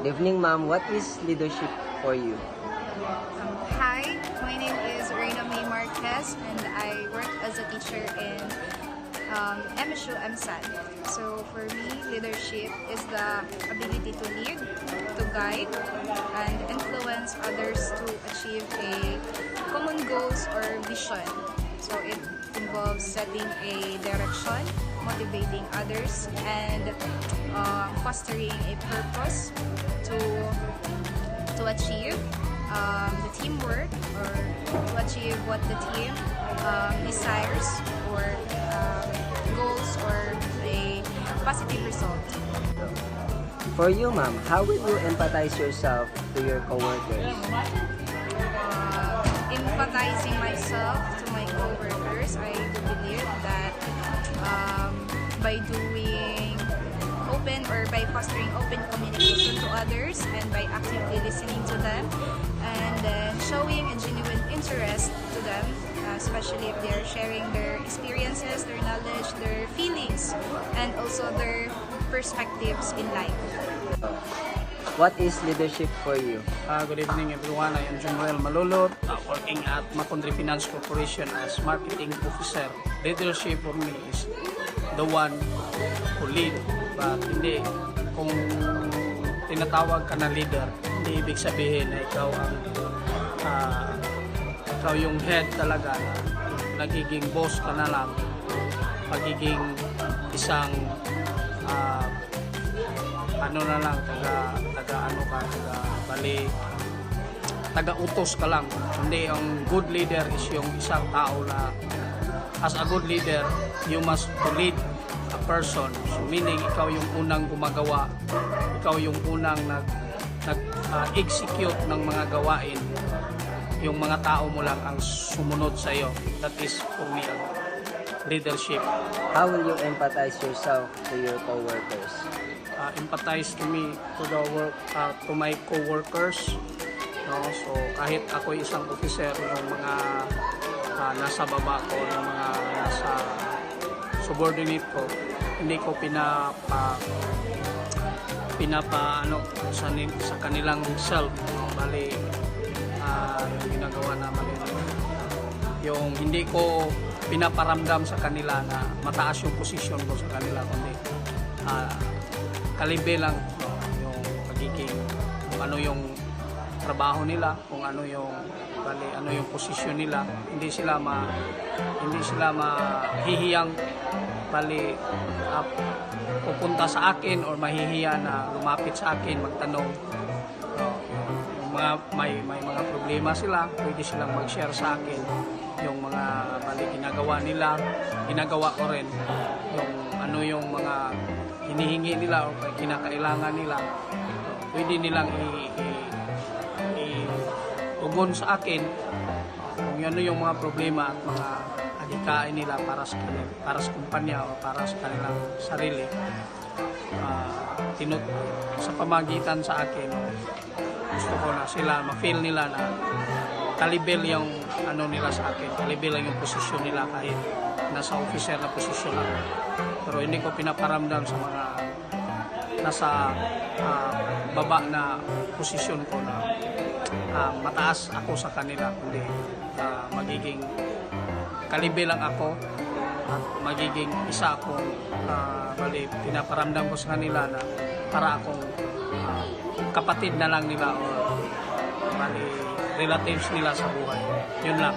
Good evening, ma'am. What is leadership for you? Hi, my name is Reina May Marquez and I work as a teacher in MSU MSAT. So for me, leadership is the ability to lead, to guide, and influence others to achieve a common goals or vision. So it involves setting a direction, motivating others, and fostering a purpose to achieve the teamwork or to achieve what the team desires or goals or a positive result. For you, ma'am, how will you empathize yourself to your coworkers? Empathizing myself to my coworkers, I do believe that by doing open or by fostering open communication to others and by actively listening to them and showing a genuine interest to them, especially if they're sharing their experiences, their knowledge, their feelings, and also their perspectives in life. What is leadership for you? Good evening everyone, I am Junrel Malulot, working at Macondri Finance Corporation as Marketing Officer. Leadership for me is the one who lead, but hindi kung tinatawag ka na leader, hindi ibig sabihin na ikaw yung head talaga, na nagiging boss ka na lang, pagiging isang taga-utos ka lang. Hindi, ang good leader is yung isang tao na as a good leader, you must lead a person. So meaning, ikaw yung unang gumagawa, ikaw yung unang nag-execute ng mga gawain. Yung mga tao mo lang ang sumunod sa iyo. That is for me leadership. How will you empathize yourself to your coworkers? Empathize to me to my co-workers, no? So kahit ako isang officer, yung mga nasa baba ko, yung mga nasa subordinate ko, hindi ko pinapa sa kanilang self, bali yung ginagawa naman yung hindi ko pinaparamdam sa kanila na mataas yung posisyon ko sa kanila, kundi kalibe lang, no, yung pagiging kung ano yung trabaho nila, kung ano yung posisyon nila, hindi sila mahihiyang pupunta sa akin or mahihiya na lumapit sa akin magtanong. May mga problema sila, pwede silang mag-share sa akin yung mga ginagawa nila, ginagawa ko rin yung ano yung mga hinihingi nila o kinakailangan nila, pwede nilang tugon sa akin kung ano yung mga problema at mga adikain nila para sa kumpanya o para sa kanilang sarili. Sa pamagitan sa akin, gusto ko na sila ma-feel nila na kalibel yung ano nila sa akin, kalibel lang yung posisyon nila kahit nasa officer na posisyon lang. Pero hindi ko pinaparamdam sa mga nasa baba na posisyon ko na mataas ako sa kanila, kundi magiging kalibel lang ako at magiging isa akong pinaparamdam ko sa kanila na para akong kapatid na lang nila o relatives nila sa buhay. Yun lang.